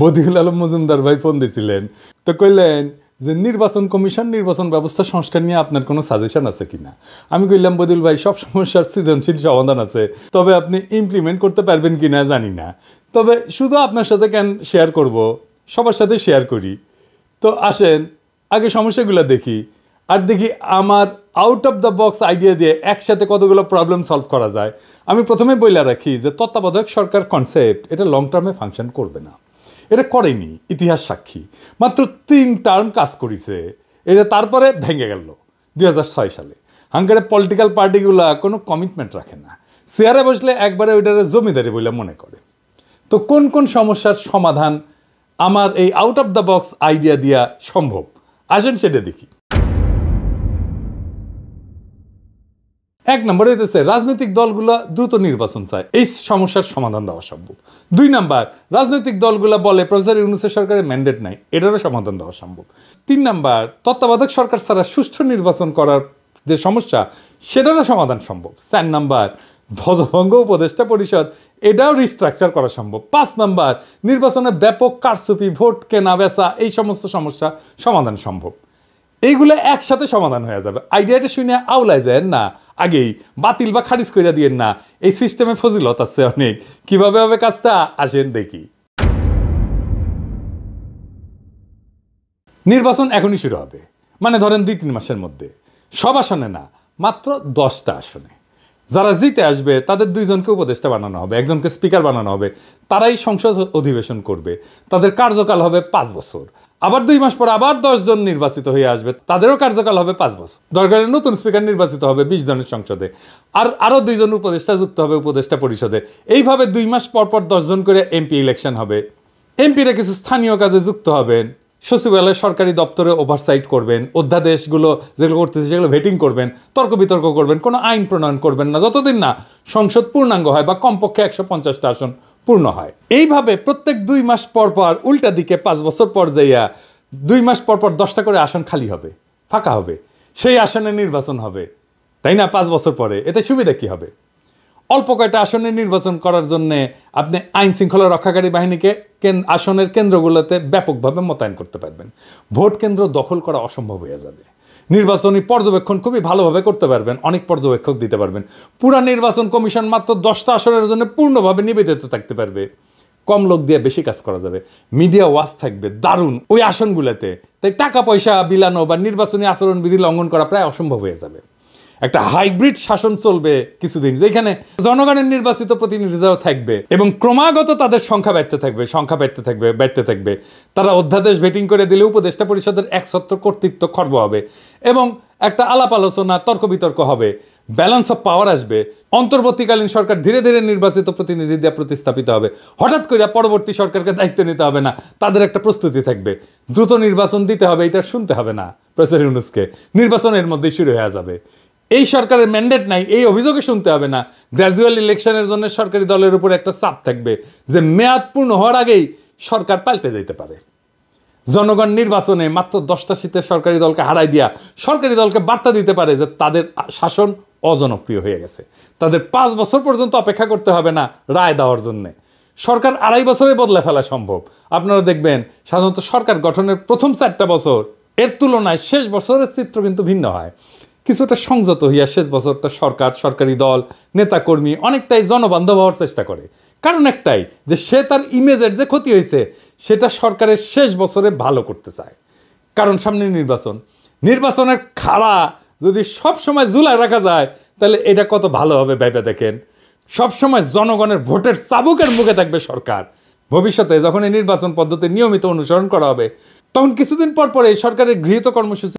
বদিউল আলম মজুমদার ভাই ফোন দিয়েছিলেন, তো কইলেন যে নির্বাচন কমিশন নির্বাচন ব্যবস্থা সংস্কার নিয়ে আপনার কোনো সাজেশন আছে কিনা। আমি কইলাম বদিউল ভাই সব সমস্যার সৃজনশীল সমাধান আছে, তবে আপনি ইমপ্লিমেন্ট করতে পারবেন কিনা জানি না, তবে শুধু আপনার সাথে কেন শেয়ার করব, সবার সাথে শেয়ার করি। তো আসেন আগে সমস্যাগুলো দেখি, আর দেখি আমার out of the box idea দিয়ে একসাথে কতগুলো প্রবলেম সলভ করা যায়। আমি প্রথমে বলে রাখি যে তত্ত্বাবধায়ক সরকার কনসেপ্ট এটা লং টার্মে ফাংশন করবে না, এটা করেনি, ইতিহাস সাক্ষী। মাত্র 3 টার্ম কাজ করেছে, এটা তারপরে ভেঙে গেল 2006 সালে। হাঙ্গারের পলিটিক্যাল পার্টিগুলা কোনো কমিটমেন্ট রাখে না, চেয়ারে বসলে একবারে ওইটারে জমিদারি বলে মনে করে। তো কোন কোন সমস্যার সমাধান আমার এই out of the box idea দিয়া সম্ভব, আসেন সেটা দেখি। 1 নম্বরে হইতেছে রাজনৈতিক দলগুলো দ্রুত নির্বাচন চায়, এই সমস্যার সমাধান দেওয়া সম্ভব। 2 নাম্বার, রাজনৈতিক দলগুলো বলে প্রফেসর ইউনূসের সরকারের ম্যান্ডেট নাই, এটারও সমাধান দেওয়া সম্ভব। 3 নাম্বার, তত্ত্বাবধায়ক সরকার ছাড়া সুষ্ঠু নির্বাচন করার যে সমস্যা সেটারও সমাধান সম্ভব। 4 নাম্বার, ধ্বজভঙ্গ উপদেষ্টা পরিষদ এটাও রিস্ট্রাকচার করা সম্ভব। 5 নাম্বার, নির্বাচনে ব্যাপক কারচুপি, ভোট কেনা বেচা, এই সমস্ত সমস্যা সমাধান সম্ভব। এইগুলো একসাথে সমাধান হয়ে যাবে। আইডিয়াটা শুনে আওলায় যায় না, আগেই বাতিল বা খারিজ করে দিয়েন না, এই সিস্টেমে ফজিলত আছে অনেক। কিভাবে হবে কাজটা আসেন দেখি। নির্বাচন এখনই শুরু হবে, মানে ধরেন 2-3 মাসের মধ্যে। সব আসনে না, মাত্র 10টা আসনে। যারা জিতে আসবে তাদের 2 জনকে উপদেষ্টা বানানো হবে, 1 জনকে স্পিকার বানানো হবে, তারাই সংসদ অধিবেশন করবে। তাদের কার্যকাল হবে 5 বছর। আবার 2 মাস পর আবার 10 জন নির্বাচিত হয়ে আসবে, তাদেরও কার্যকাল হবে 5 বছর। দরকারে নতুন স্পিকার নির্বাচিত হবে 20 জনের সংসদে, আর আরও 2 জন উপদেষ্টা যুক্ত হবে উপদেষ্টা পরিষদে। এইভাবে 2 মাস পর পর 10 জন করে এমপি ইলেকশন হবে। এমপিরা কিছু স্থানীয় কাজে যুক্ত হবেন, সচিবালয় সরকারি দপ্তরে ওভারসাইট করবেন, অধ্যাদেশগুলো যেগুলো করতেছে সেগুলো ভেটিং করবেন, তর্ক বিতর্ক করবেন, কোনো আইন প্রণয়ন করবেন না যতদিন না সংসদ পূর্ণাঙ্গ হয় বা কমপক্ষে 150টা আসন পূর্ণ হয়। এইভাবে প্রত্যেক 2 মাস পর পর উল্টা দিকে 5 বছর পর যাইয়া 2 মাস পর পর 10টা করে আসন খালি হবে, ফাঁকা হবে, সেই আসনে নির্বাচন হবে, তাই না? 5 বছর পরে এতে সুবিধা কি হবে? অল্প কয়টা আসনে নির্বাচন করার জন্যে আপনি আইন শৃঙ্খলা রক্ষাকারী বাহিনীকে আসনের কেন্দ্রগুলোতে ব্যাপকভাবে মোতায়েন করতে পারবেন। ভোট কেন্দ্র দখল করা অসম্ভব হয়ে যাবে। নির্বাচনী পর্যবেক্ষণ খুবই ভালোভাবে করতে পারবেন, অনেক পর্যবেক্ষক দিতে পারবেন। পুরা নির্বাচন কমিশন মাত্র 10টা আসনের জন্য পূর্ণভাবে নিবেদিত থাকতে পারবে। কম লোক দিয়ে বেশি কাজ করা যাবে। মিডিয়া ওয়াচ থাকবে দারুণ ওই আসনগুলোতে, তাই টাকা পয়সা বিলানো বা নির্বাচনী আচরণবিধি লঙ্ঘন করা প্রায় অসম্ভব হয়ে যাবে। একটা হাইব্রিড শাসন চলবে কিছুদিন, যেখানে জনগণের নির্বাচিত প্রতিনিধিরাও থাকবে এবং ক্রমাগত তাদের সংখ্যা বাড়তে থাকবে। তারা অধ্যাদেশ ভেটিং করে দিলে উপদেষ্টা পরিষদের একছত্র কর্তৃত্ব খর্ব হবে এবং একটা আলাপ আলোচনা, তর্ক বিতর্ক হবে, ব্যালেন্স অফ পাওয়ার আসবে। অন্তর্বর্তীকালীন সরকার ধীরে ধীরে নির্বাচিত প্রতিনিধি দিয়ে প্রতিস্থাপিত হবে। হঠাৎ করে পরবর্তী সরকারকে দায়িত্ব নিতে হবে না, তাদের একটা প্রস্তুতি থাকবে। দ্রুত নির্বাচন দিতে হবে, এটা শুনতে হবে না প্রফেসর ইউনূসকে, নির্বাচনের মধ্যেই শুরু হয়ে যাবে। এই সরকারের ম্যান্ডেট নাই, এই অভিযোগে শুনতে হবে না। গ্র্যাজুয়াল ইলেকশনের জন্য সরকারি দলের উপর একটা চাপ থাকবে যে মেয়াদ পূর্ণ হওয়ার আগেই সরকার পাল্টে যেতে পারে। জনগণ নির্বাচনে মাত্র 10টা সিটের সরকারি দলকে হারাই দিয়া সরকারি দলকে বার্তা দিতে পারে যে তাদের শাসন অজনপ্রিয় হয়ে গেছে, তাদের 5 বছর পর্যন্ত অপেক্ষা করতে হবে না রায় দেওয়ার জন্যে। সরকার 2.5 বছরে বদলে ফেলা সম্ভব। আপনারা দেখবেন সাধারণত সরকার গঠনের প্রথম 4টা বছর এর তুলনায় শেষ বছরের চিত্র কিন্তু ভিন্ন হয়। কিছুটা সংযত হইয়া শেষ বছরটা সরকার, সরকারি দল, নেতাকর্মী অনেকটাই জনবান্ধব হওয়ার চেষ্টা করে। কারণ একটাই, যে সে তার ইমেজের যে ক্ষতি হয়েছে সেটা সরকারের শেষ বছরে ভালো করতে চায়। কারণ সামনে নির্বাচনের খাড়া যদি সব সময় ঝুলায় রাখা যায় তাহলে এটা কত ভালো হবে ভেবে দেখেন। সবসময় জনগণের ভোটের চাবুকের মুখে থাকবে সরকার। ভবিষ্যতে যখন এই নির্বাচন পদ্ধতি নিয়মিত অনুসরণ করা হবে তখন কিছুদিন পর পরে এই সরকারের গৃহীত কর্মসূচি